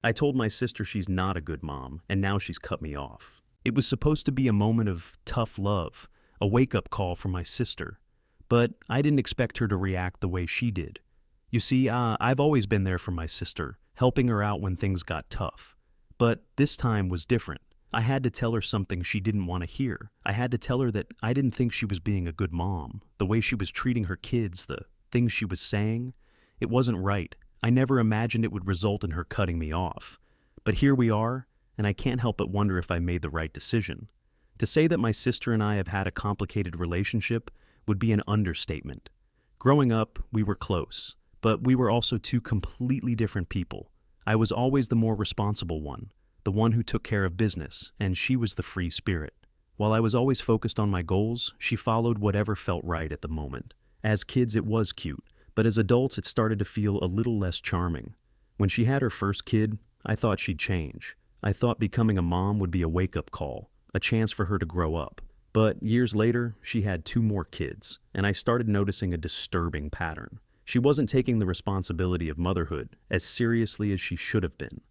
I told my sister she's not a good mom, and now she's cut me off. It was supposed to be a moment of tough love, a wake-up call for my sister. But I didn't expect her to react the way she did. You see, I've always been there for my sister, helping her out when things got tough. But this time was different. I had to tell her something she didn't want to hear. I had to tell her that I didn't think she was being a good mom. The way she was treating her kids, the things she was saying, it wasn't right. I never imagined it would result in her cutting me off. But here we are, and I can't help but wonder if I made the right decision. To say that my sister and I have had a complicated relationship would be an understatement. Growing up, we were close, but we were also two completely different people. I was always the more responsible one, the one who took care of business, and she was the free spirit. While I was always focused on my goals, she followed whatever felt right at the moment. As kids, it was cute, but as adults, it started to feel a little less charming. When she had her first kid, I thought she'd change. I thought becoming a mom would be a wake-up call, a chance for her to grow up. But years later, she had two more kids, and I started noticing a disturbing pattern. She wasn't taking the responsibility of motherhood as seriously as she should have been.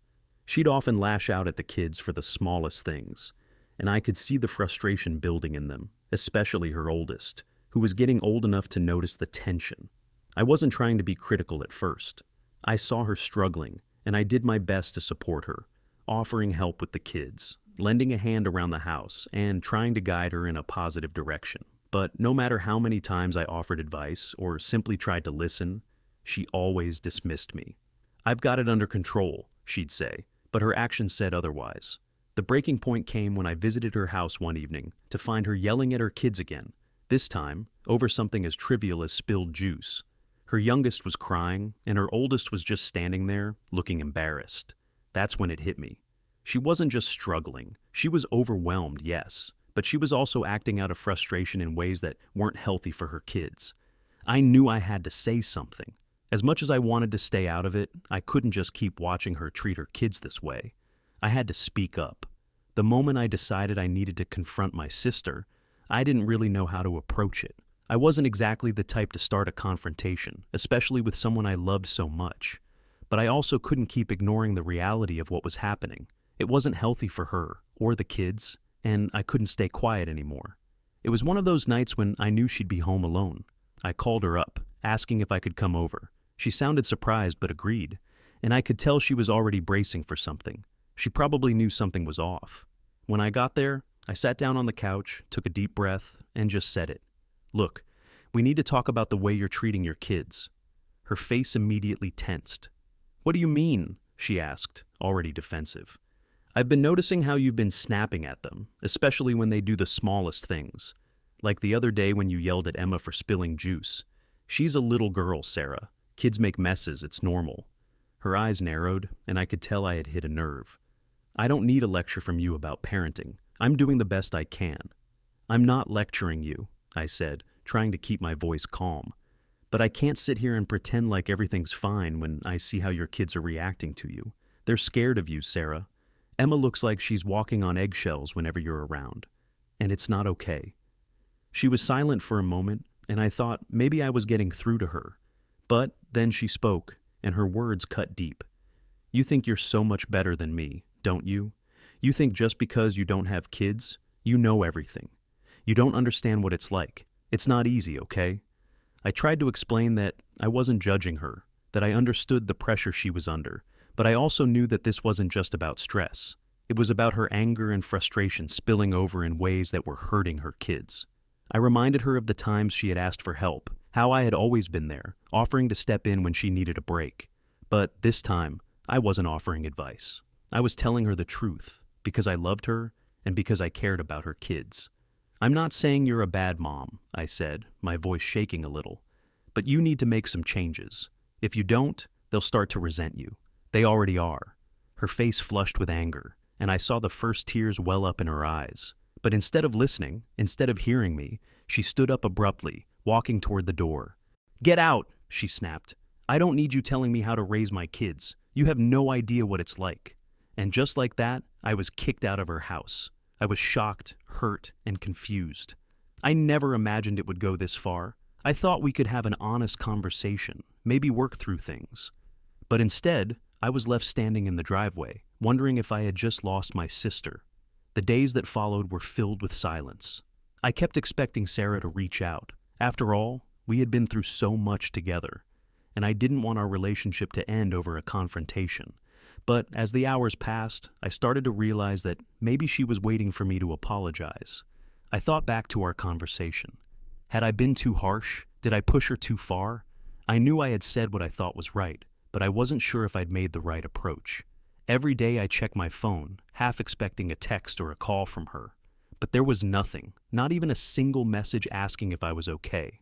She'd often lash out at the kids for the smallest things, and I could see the frustration building in them, especially her oldest, who was getting old enough to notice the tension. I wasn't trying to be critical at first. I saw her struggling, and I did my best to support her, offering help with the kids, lending a hand around the house, and trying to guide her in a positive direction. But no matter how many times I offered advice or simply tried to listen, she always dismissed me. "I've got it under control," she'd say, but her actions said otherwise. The breaking point came when I visited her house one evening to find her yelling at her kids again, this time over something as trivial as spilled juice. Her youngest was crying, and her oldest was just standing there, looking embarrassed. That's when it hit me. She wasn't just struggling. She was overwhelmed, yes, but she was also acting out of frustration in ways that weren't healthy for her kids. I knew I had to say something. As much as I wanted to stay out of it, I couldn't just keep watching her treat her kids this way. I had to speak up. The moment I decided I needed to confront my sister, I didn't really know how to approach it. I wasn't exactly the type to start a confrontation, especially with someone I loved so much. But I also couldn't keep ignoring the reality of what was happening. It wasn't healthy for her, or the kids, and I couldn't stay quiet anymore. It was one of those nights when I knew she'd be home alone. I called her up, asking if I could come over. She sounded surprised but agreed, and I could tell she was already bracing for something. She probably knew something was off. When I got there, I sat down on the couch, took a deep breath, and just said it. "Look, we need to talk about the way you're treating your kids." Her face immediately tensed. "What do you mean?" she asked, already defensive. "I've been noticing how you've been snapping at them, especially when they do the smallest things. Like the other day when you yelled at Emma for spilling juice. She's a little girl, Sarah. Kids make messes, it's normal." Her eyes narrowed, and I could tell I had hit a nerve. "I don't need a lecture from you about parenting. I'm doing the best I can." "I'm not lecturing you," I said, trying to keep my voice calm. "But I can't sit here and pretend like everything's fine when I see how your kids are reacting to you. They're scared of you, Sarah. Emma looks like she's walking on eggshells whenever you're around. And it's not okay." She was silent for a moment, and I thought maybe I was getting through to her. But then she spoke, and her words cut deep. "You think you're so much better than me, don't you? You think just because you don't have kids, you know everything. You don't understand what it's like. It's not easy, okay?" I tried to explain that I wasn't judging her, that I understood the pressure she was under, but I also knew that this wasn't just about stress. It was about her anger and frustration spilling over in ways that were hurting her kids. I reminded her of the times she had asked for help, how I had always been there, offering to step in when she needed a break. But this time, I wasn't offering advice. I was telling her the truth, because I loved her and because I cared about her kids. "I'm not saying you're a bad mom," I said, my voice shaking a little. "But you need to make some changes. If you don't, they'll start to resent you. They already are." Her face flushed with anger, and I saw the first tears well up in her eyes. But instead of listening, instead of hearing me, she stood up abruptly, walking toward the door. "Get out," she snapped. "I don't need you telling me how to raise my kids. You have no idea what it's like." And just like that, I was kicked out of her house. I was shocked, hurt, and confused. I never imagined it would go this far. I thought we could have an honest conversation, maybe work through things. But instead, I was left standing in the driveway, wondering if I had just lost my sister. The days that followed were filled with silence. I kept expecting Sarah to reach out. After all, we had been through so much together, and I didn't want our relationship to end over a confrontation. But as the hours passed, I started to realize that maybe she was waiting for me to apologize. I thought back to our conversation. Had I been too harsh? Did I push her too far? I knew I had said what I thought was right, but I wasn't sure if I'd made the right approach. Every day I checked my phone, half expecting a text or a call from her. But there was nothing, not even a single message asking if I was okay.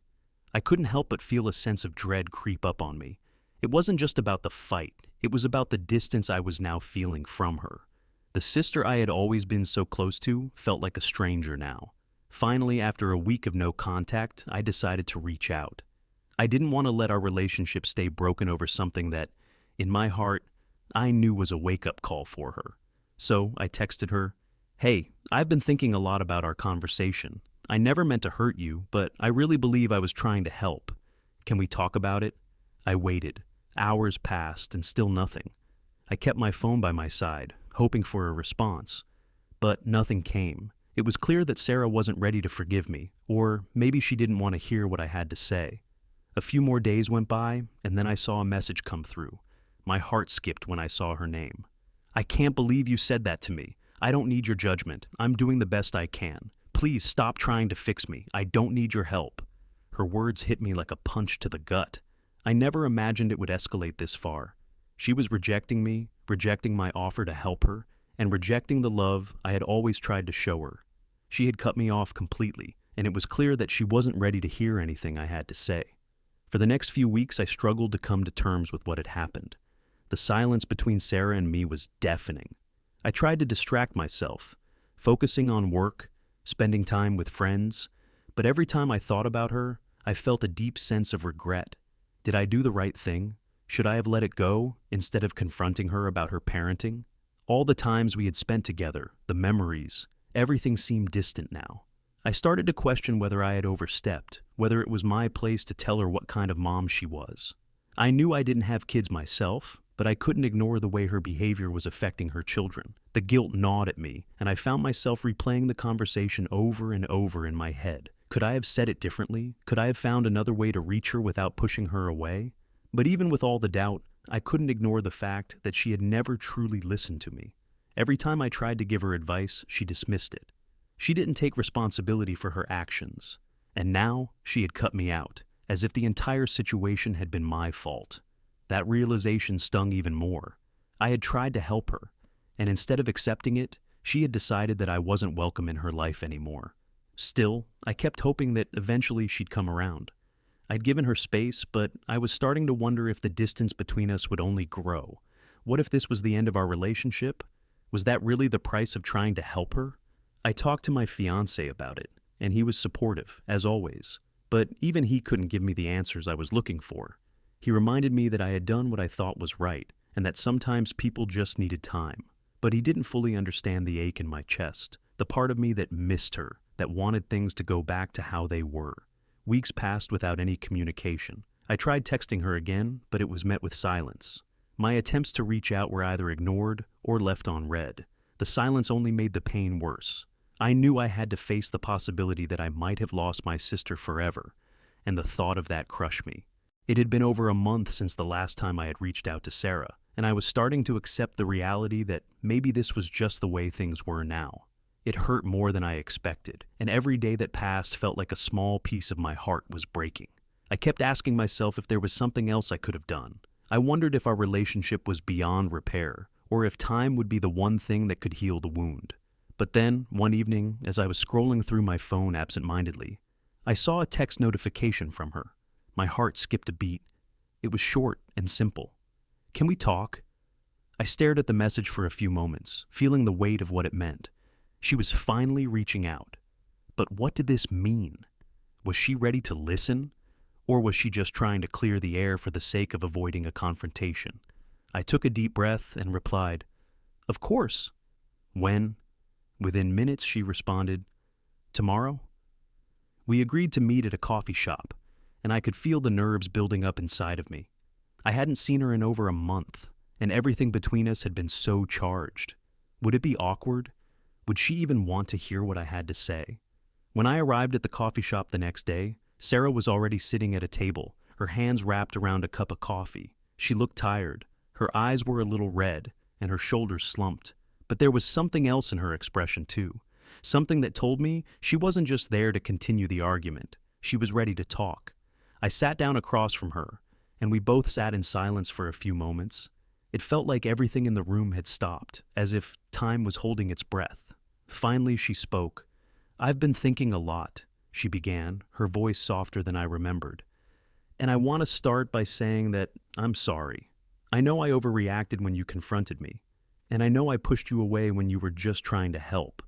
I couldn't help but feel a sense of dread creep up on me. It wasn't just about the fight, it was about the distance I was now feeling from her. The sister I had always been so close to felt like a stranger now. Finally, after a week of no contact, I decided to reach out. I didn't want to let our relationship stay broken over something that, in my heart, I knew was a wake-up call for her. So I texted her, "Hey, I've been thinking a lot about our conversation. I never meant to hurt you, but I really believe I was trying to help. Can we talk about it?" I waited. Hours passed and still nothing. I kept my phone by my side, hoping for a response. But nothing came. It was clear that Sarah wasn't ready to forgive me, or maybe she didn't want to hear what I had to say. A few more days went by, and then I saw a message come through. My heart skipped when I saw her name. "I can't believe you said that to me. I don't need your judgment. I'm doing the best I can. Please stop trying to fix me. I don't need your help." Her words hit me like a punch to the gut. I never imagined it would escalate this far. She was rejecting me, rejecting my offer to help her, and rejecting the love I had always tried to show her. She had cut me off completely, and it was clear that she wasn't ready to hear anything I had to say. For the next few weeks, I struggled to come to terms with what had happened. The silence between Sarah and me was deafening. I tried to distract myself, focusing on work, spending time with friends, but every time I thought about her, I felt a deep sense of regret. Did I do the right thing? Should I have let it go instead of confronting her about her parenting? All the times we had spent together, the memories, everything seemed distant now. I started to question whether I had overstepped, whether it was my place to tell her what kind of mom she was. I knew I didn't have kids myself, but I couldn't ignore the way her behavior was affecting her children. The guilt gnawed at me, and I found myself replaying the conversation over and over in my head. Could I have said it differently? Could I have found another way to reach her without pushing her away? But even with all the doubt, I couldn't ignore the fact that she had never truly listened to me. Every time I tried to give her advice, she dismissed it. She didn't take responsibility for her actions. And now, she had cut me out, as if the entire situation had been my fault. That realization stung even more. I had tried to help her, and instead of accepting it, she had decided that I wasn't welcome in her life anymore. Still, I kept hoping that eventually she'd come around. I'd given her space, but I was starting to wonder if the distance between us would only grow. What if this was the end of our relationship? Was that really the price of trying to help her? I talked to my fiancé about it, and he was supportive, as always. But even he couldn't give me the answers I was looking for. He reminded me that I had done what I thought was right, and that sometimes people just needed time. But he didn't fully understand the ache in my chest, the part of me that missed her, that wanted things to go back to how they were. Weeks passed without any communication. I tried texting her again, but it was met with silence. My attempts to reach out were either ignored or left on read. The silence only made the pain worse. I knew I had to face the possibility that I might have lost my sister forever, and the thought of that crushed me. It had been over a month since the last time I had reached out to Sarah, and I was starting to accept the reality that maybe this was just the way things were now. It hurt more than I expected, and every day that passed felt like a small piece of my heart was breaking. I kept asking myself if there was something else I could have done. I wondered if our relationship was beyond repair, or if time would be the one thing that could heal the wound. But then, one evening, as I was scrolling through my phone absent-mindedly, I saw a text notification from her. My heart skipped a beat. It was short and simple. "Can we talk?" I stared at the message for a few moments, feeling the weight of what it meant. She was finally reaching out. But what did this mean? Was she ready to listen? Or was she just trying to clear the air for the sake of avoiding a confrontation? I took a deep breath and replied, "Of course." "When?" Within minutes, she responded, "Tomorrow?" We agreed to meet at a coffee shop, and I could feel the nerves building up inside of me. I hadn't seen her in over a month, and everything between us had been so charged. Would it be awkward? Would she even want to hear what I had to say? When I arrived at the coffee shop the next day, Sarah was already sitting at a table, her hands wrapped around a cup of coffee. She looked tired. Her eyes were a little red, and her shoulders slumped. But there was something else in her expression, too. Something that told me she wasn't just there to continue the argument. She was ready to talk. I sat down across from her, and we both sat in silence for a few moments. It felt like everything in the room had stopped, as if time was holding its breath. Finally, she spoke. "I've been thinking a lot," she began, her voice softer than I remembered. "And I want to start by saying that I'm sorry. I know I overreacted when you confronted me, and I know I pushed you away when you were just trying to help."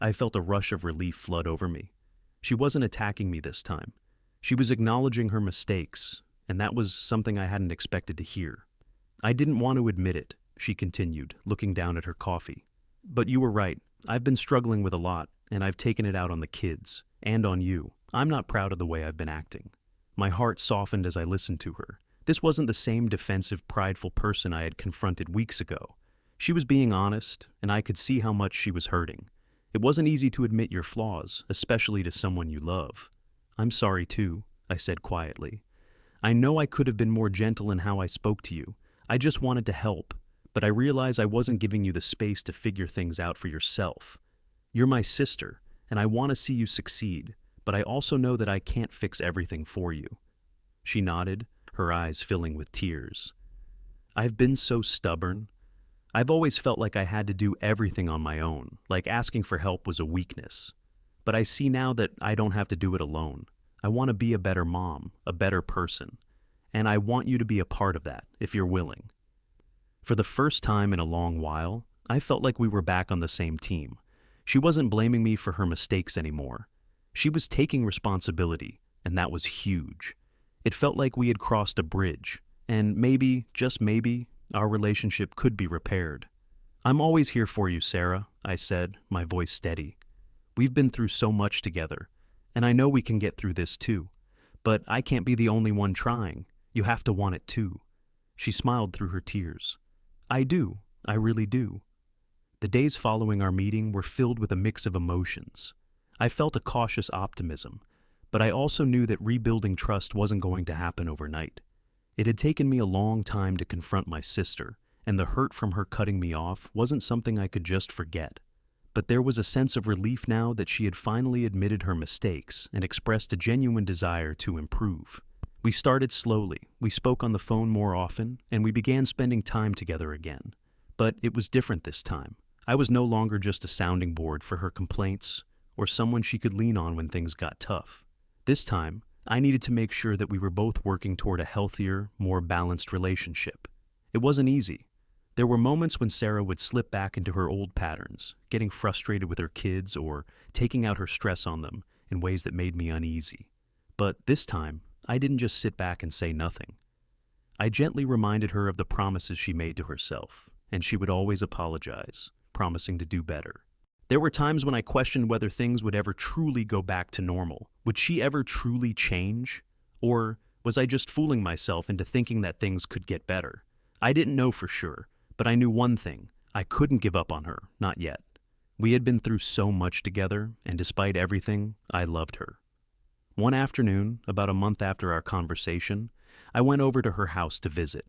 I felt a rush of relief flood over me. She wasn't attacking me this time. She was acknowledging her mistakes, and that was something I hadn't expected to hear. "I didn't want to admit it," she continued, looking down at her coffee. "But you were right. I've been struggling with a lot, and I've taken it out on the kids, and on you. I'm not proud of the way I've been acting." My heart softened as I listened to her. This wasn't the same defensive, prideful person I had confronted weeks ago. She was being honest, and I could see how much she was hurting. It wasn't easy to admit your flaws, especially to someone you love. "I'm sorry too," I said quietly. "I know I could have been more gentle in how I spoke to you. I just wanted to help, but I realized I wasn't giving you the space to figure things out for yourself. You're my sister, and I want to see you succeed, but I also know that I can't fix everything for you." She nodded, her eyes filling with tears. "I've been so stubborn. I've always felt like I had to do everything on my own, like asking for help was a weakness. But I see now that I don't have to do it alone. I want to be a better mom, a better person, and I want you to be a part of that, if you're willing." For the first time in a long while, I felt like we were back on the same team. She wasn't blaming me for her mistakes anymore. She was taking responsibility, and that was huge. It felt like we had crossed a bridge, and maybe, just maybe, our relationship could be repaired. "I'm always here for you, Sarah," I said, my voice steady. "We've been through so much together, and I know we can get through this too. But I can't be the only one trying. You have to want it too." She smiled through her tears. "I do. I really do." The days following our meeting were filled with a mix of emotions. I felt a cautious optimism, but I also knew that rebuilding trust wasn't going to happen overnight. It had taken me a long time to confront my sister, and the hurt from her cutting me off wasn't something I could just forget. But there was a sense of relief now that she had finally admitted her mistakes and expressed a genuine desire to improve. We started slowly, we spoke on the phone more often, and we began spending time together again. But it was different this time. I was no longer just a sounding board for her complaints, or someone she could lean on when things got tough. This time, I needed to make sure that we were both working toward a healthier, more balanced relationship. It wasn't easy. There were moments when Sarah would slip back into her old patterns, getting frustrated with her kids or taking out her stress on them in ways that made me uneasy. But this time, I didn't just sit back and say nothing. I gently reminded her of the promises she made to herself, and she would always apologize, promising to do better. There were times when I questioned whether things would ever truly go back to normal. Would she ever truly change? Or was I just fooling myself into thinking that things could get better? I didn't know for sure, but I knew one thing. I couldn't give up on her, not yet. We had been through so much together, and despite everything, I loved her. One afternoon, about a month after our conversation, I went over to her house to visit.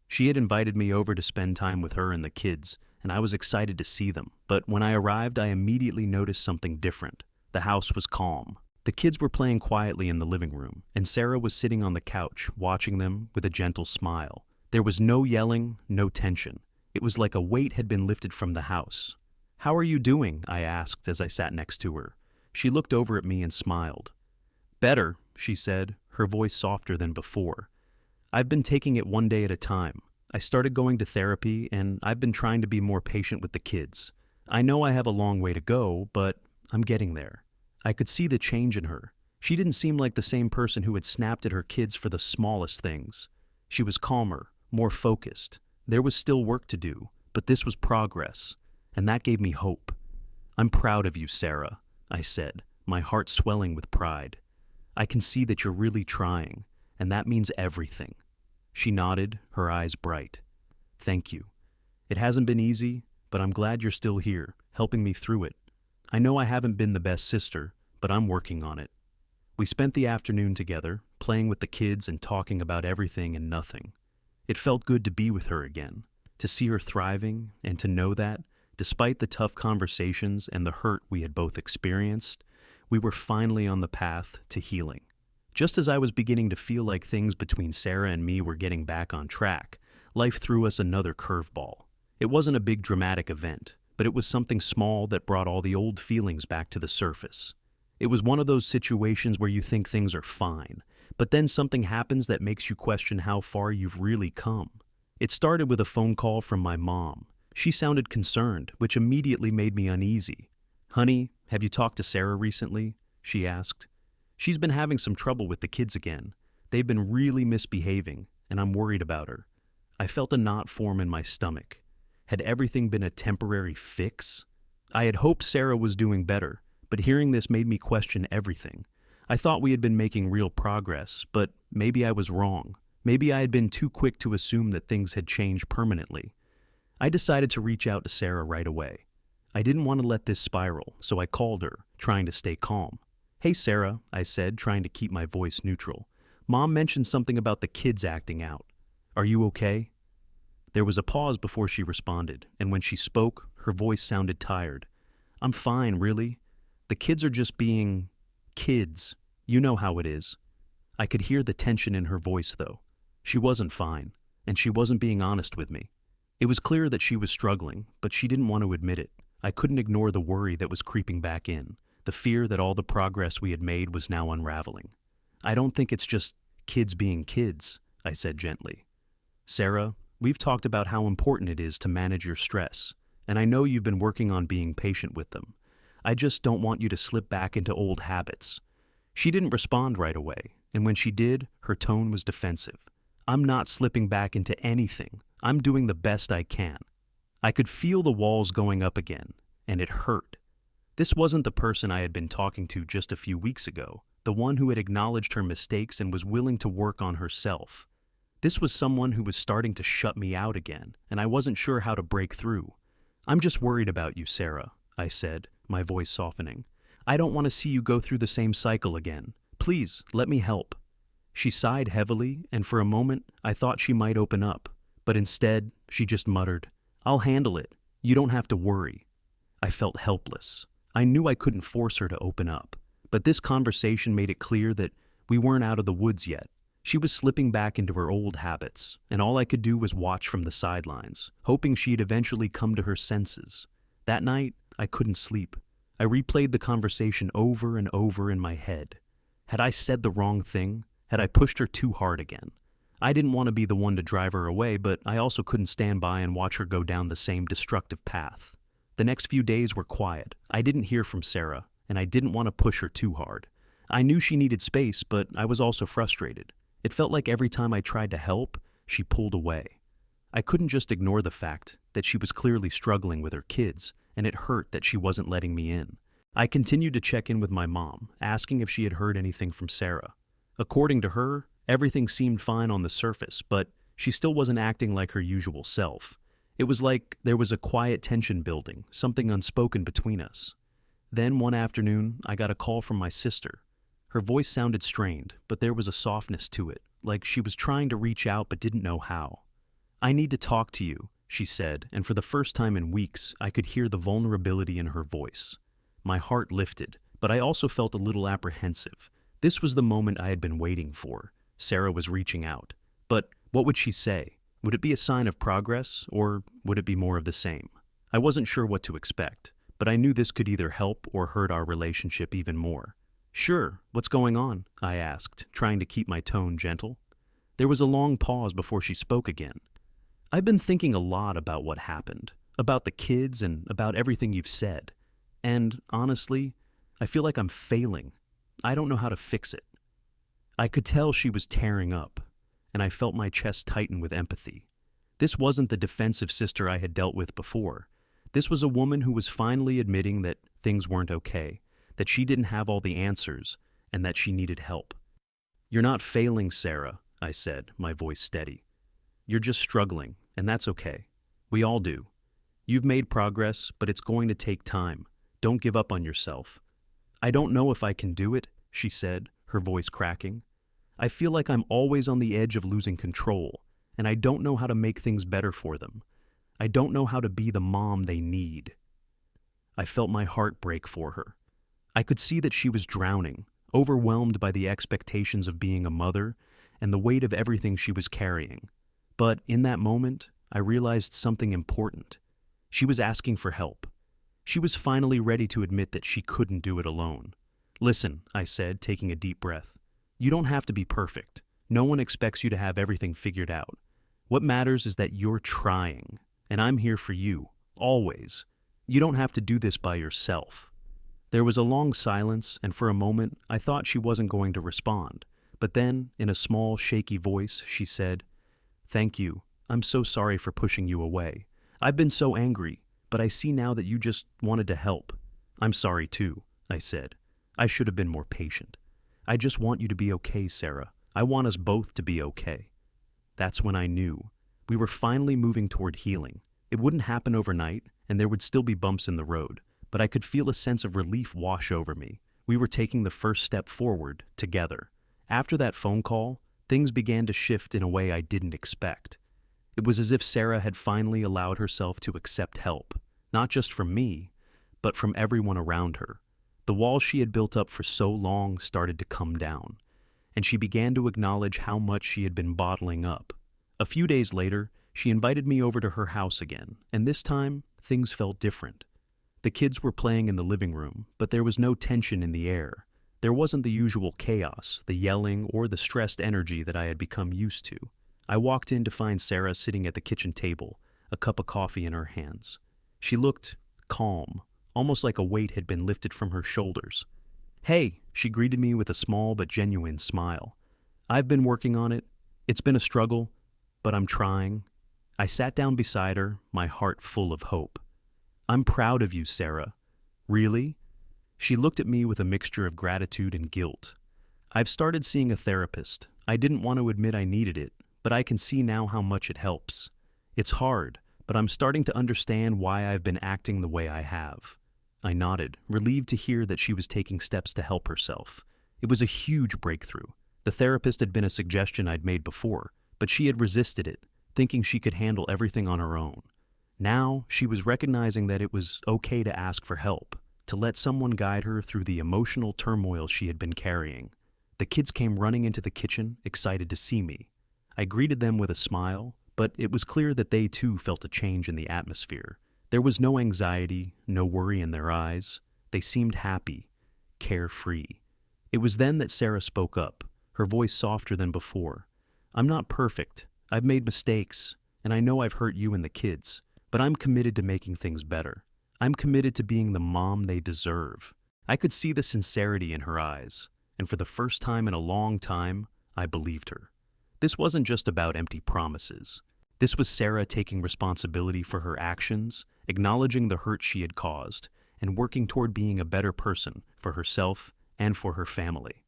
She had invited me over to spend time with her and the kids, and I was excited to see them. But when I arrived, I immediately noticed something different. The house was calm. The kids were playing quietly in the living room, and Sarah was sitting on the couch, watching them with a gentle smile. There was no yelling, no tension. It was like a weight had been lifted from the house. "How are you doing?" I asked as I sat next to her. She looked over at me and smiled. "Better," she said, her voice softer than before. "I've been taking it one day at a time. I started going to therapy, and I've been trying to be more patient with the kids. I know I have a long way to go, but I'm getting there." I could see the change in her. She didn't seem like the same person who had snapped at her kids for the smallest things. She was calmer, more focused. There was still work to do, but this was progress, and that gave me hope. "I'm proud of you, Sarah," I said, my heart swelling with pride. "I can see that you're really trying, and that means everything." She nodded, her eyes bright. Thank you. It hasn't been easy, but I'm glad you're still here, helping me through it. I know I haven't been the best sister, but I'm working on it." We spent the afternoon together, playing with the kids and talking about everything and nothing. It felt good to be with her again, to see her thriving, and to know that, despite the tough conversations and the hurt we had both experienced, we were finally on the path to healing. Just as I was beginning to feel like things between Sarah and me were getting back on track, life threw us another curveball. It wasn't a big dramatic event, but it was something small that brought all the old feelings back to the surface. It was one of those situations where you think things are fine, but then something happens that makes you question how far you've really come. It started with a phone call from my mom. She sounded concerned, which immediately made me uneasy. "Honey, have you talked to Sarah recently?" she asked. "She's been having some trouble with the kids again. They've been really misbehaving, and I'm worried about her." I felt a knot form in my stomach. Had everything been a temporary fix? I had hoped Sarah was doing better, but hearing this made me question everything. I thought we had been making real progress, but maybe I was wrong. Maybe I had been too quick to assume that things had changed permanently. I decided to reach out to Sarah right away. I didn't want to let this spiral, so I called her, trying to stay calm. "Hey Sarah," I said, trying to keep my voice neutral. "Mom mentioned something about the kids acting out. Are you okay?" There was a pause before she responded, and when she spoke, her voice sounded tired. "I'm fine, really. The kids are just being kids. You know how it is." I could hear the tension in her voice, though. She wasn't fine, and she wasn't being honest with me. It was clear that she was struggling, but she didn't want to admit it. I couldn't ignore the worry that was creeping back in, the fear that all the progress we had made was now unraveling. "I don't think it's just kids being kids," I said gently. "Sarah, we've talked about how important it is to manage your stress, and I know you've been working on being patient with them. I just don't want you to slip back into old habits." She didn't respond right away, and when she did, her tone was defensive. "I'm not slipping back into anything. I'm doing the best I can." I could feel the walls going up again, and it hurt. This wasn't the person I had been talking to just a few weeks ago, the one who had acknowledged her mistakes and was willing to work on herself. This was someone who was starting to shut me out again, and I wasn't sure how to break through. "I'm just worried about you, Sarah," I said, my voice softening. "I don't want to see you go through the same cycle again. Please, let me help." She sighed heavily, and for a moment I thought she might open up, but instead she just muttered, "I'll handle it. You don't have to worry." I felt helpless. I knew I couldn't force her to open up, but this conversation made it clear that we weren't out of the woods yet. She was slipping back into her old habits, and all I could do was watch from the sidelines, hoping she'd eventually come to her senses. That night, I couldn't sleep. I replayed the conversation over and over in my head. Had I said the wrong thing? Had I pushed her too hard again? I didn't want to be the one to drive her away, but I also couldn't stand by and watch her go down the same destructive path. The next few days were quiet. I didn't hear from Sarah, and I didn't want to push her too hard. I knew she needed space, but I was also frustrated. It felt like every time I tried to help, she pulled away. I couldn't just ignore the fact that she was clearly struggling with her kids, and it hurt that she wasn't letting me in. I continued to check in with my mom, asking if she had heard anything from Sarah. According to her, everything seemed fine on the surface, but she still wasn't acting like her usual self. It was like there was a quiet tension building, something unspoken between us. Then one afternoon, I got a call from my sister. Her voice sounded strained, but there was a softness to it, like she was trying to reach out but didn't know how. "I need to talk to you," she said, and for the first time in weeks, I could hear the vulnerability in her voice. My heart lifted, but I also felt a little apprehensive. This was the moment I had been waiting for. Sarah was reaching out. But what would she say? Would it be a sign of progress, or would it be more of the same? I wasn't sure what to expect, but I knew this could either help or hurt our relationship even more. "Sure, what's going on?" I asked, trying to keep my tone gentle. There was a long pause before she spoke again. "I've been thinking a lot about what happened, about the kids and about everything you've said. And honestly, I feel like I'm failing. I don't know how to fix it." I could tell she was tearing up, and I felt my chest tighten with empathy. This wasn't the defensive sister I had dealt with before. This was a woman who was finally admitting that things weren't okay, that she didn't have all the answers, and that she needed help. "You're not failing, Sarah," I said, my voice steady. You're just struggling, and that's okay. We all do. You've made progress, but it's going to take time. Don't give up on yourself. I don't know if I can do it, she said, her voice cracking. I feel like I'm always on the edge of losing control, and I don't know how to make things better for them. I don't know how to be the mom they need. I felt my heart break for her. I could see that she was drowning, overwhelmed by the expectations of being a mother and the weight of everything she was carrying. But in that moment, I realized something important. She was asking for help. She was finally ready to admit that she couldn't do it alone. Listen, I said, taking a deep breath. You don't have to be perfect. No one expects you to have everything figured out. What matters is that you're trying, and I'm here for you, always. You don't have to do this by yourself. There was a long silence, and for a moment, I thought she wasn't going to respond. But then, in a small, shaky voice, she said, "Thank you. I'm so sorry for pushing you away. I've been so angry, but I see now that you just wanted to help." "I'm sorry too," I said. "I should have been more patient. I just want you to be okay, Sarah. I want us both to be okay." That's when I knew. We were finally moving toward healing. It wouldn't happen overnight, and there would still be bumps in the road, but I could feel a sense of relief wash over me. We were taking the first step forward, together. After that phone call, things began to shift in a way I didn't expect. It was as if Sarah had finally allowed herself to accept help, not just from me, but from everyone around her. The walls she had built up for so long started to come down, and she began to acknowledge how much she had been bottling up. A few days later, she invited me over to her house again, and this time, things felt different. The kids were playing in the living room, but there was no tension in the air. There wasn't the usual chaos, the yelling, or the stressed energy that I had become used to. I walked in to find Sarah sitting at the kitchen table, a cup of coffee in her hands. She looked calm, almost like a weight had been lifted from her shoulders. "Hey," she greeted me with a small but genuine smile. "I've been working on it. It's been a struggle, but I'm trying." I sat down beside her, my heart full of hope. "I'm proud of you, Sarah." "Really?" She looked at me with a mixture of gratitude and guilt. "I've started seeing a therapist. I didn't want to admit I needed it, but I can see now how much it helps. It's hard, but I'm starting to understand why I've been acting the way I have." I nodded, relieved to hear that she was taking steps to help herself. It was a huge breakthrough. The therapist had been a suggestion I'd made before, but she had resisted it, thinking she could handle everything on her own. Now, she was recognizing that it was okay to ask for help, to let someone guide her through the emotional turmoil she had been carrying. The kids came running into the kitchen, excited to see me. I greeted them with a smile, but it was clear that they too felt a change in the atmosphere. There was no anxiety, no worry in their eyes. They seemed happy, carefree. It was then that Sarah spoke up, her voice softer than before. "I'm not perfect. I've made mistakes, and I know I've hurt you and the kids, but I'm committed to making things better. I'm committed to being the mom they deserve." I could see the sincerity in her eyes, and for the first time in a long time, I believed her. This wasn't just about empty promises. This was Sarah taking responsibility for her actions, acknowledging the hurt she had caused, and working toward being a better person for herself and for her family.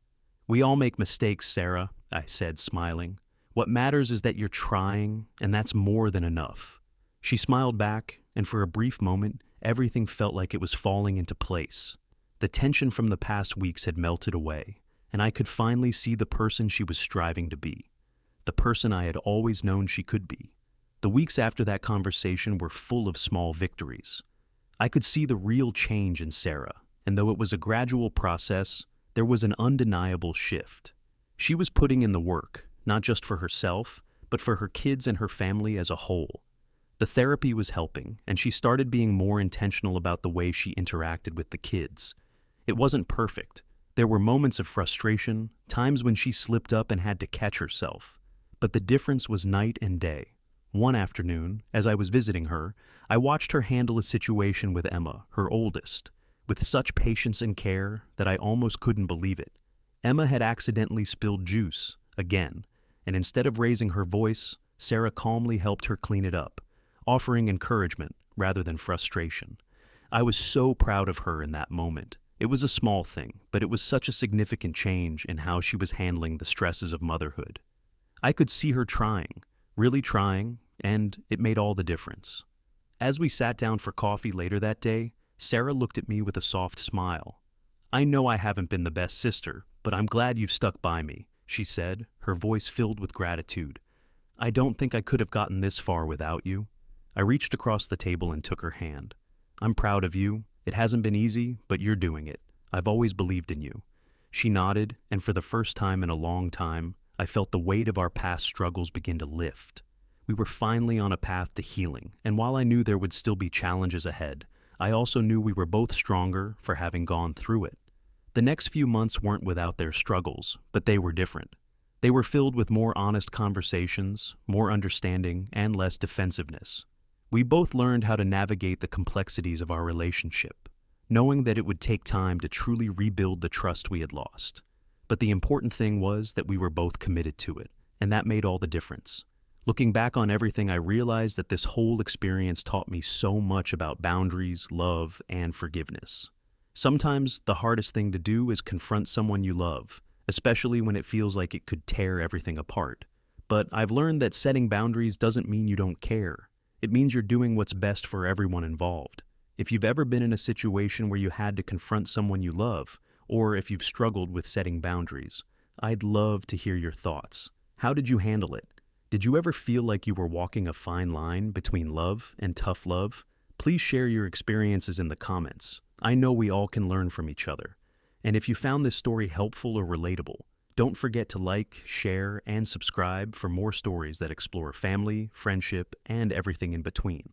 "We all make mistakes, Sarah," I said, smiling. "What matters is that you're trying, and that's more than enough." She smiled back, and for a brief moment, everything felt like it was falling into place. The tension from the past weeks had melted away, and I could finally see the person she was striving to be, the person I had always known she could be. The weeks after that conversation were full of small victories. I could see the real change in Sarah, and though it was a gradual process, there was an undeniable shift. She was putting in the work, not just for herself, but for her kids and her family as a whole. The therapy was helping, and she started being more intentional about the way she interacted with the kids. It wasn't perfect. There were moments of frustration, times when she slipped up and had to catch herself. But the difference was night and day. One afternoon, as I was visiting her, I watched her handle a situation with Emma, her oldest, with such patience and care that I almost couldn't believe it. Emma had accidentally spilled juice, again, and instead of raising her voice, Sarah calmly helped her clean it up, offering encouragement rather than frustration. I was so proud of her in that moment. It was a small thing, but it was such a significant change in how she was handling the stresses of motherhood. I could see her trying, really trying, and it made all the difference. As we sat down for coffee later that day, Sarah looked at me with a soft smile. "I know I haven't been the best sister, but I'm glad you've stuck by me," she said, her voice filled with gratitude. "I don't think I could have gotten this far without you." I reached across the table and took her hand. "I'm proud of you. It hasn't been easy, but you're doing it. I've always believed in you." She nodded, and for the first time in a long time, I felt the weight of our past struggles begin to lift. We were finally on a path to healing, and while I knew there would still be challenges ahead, I also knew we were both stronger for having gone through it. The next few months weren't without their struggles, but they were different. They were filled with more honest conversations, more understanding, and less defensiveness. We both learned how to navigate the complexities of our relationship, knowing that it would take time to truly rebuild the trust we had lost. But the important thing was that we were both committed to it, and that made all the difference. Looking back on everything, I realized that this whole experience taught me so much about boundaries, love, and forgiveness. Sometimes the hardest thing to do is confront someone you love, especially when it feels like it could tear everything apart. But I've learned that setting boundaries doesn't mean you don't care. It means you're doing what's best for everyone involved. If you've ever been in a situation where you had to confront someone you love, or if you've struggled with setting boundaries, I'd love to hear your thoughts. How did you handle it? Did you ever feel like you were walking a fine line between love and tough love? Please share your experiences in the comments. I know we all can learn from each other. And if you found this story helpful or relatable, don't forget to like, share, and subscribe for more stories that explore family, friendship, and everything in between.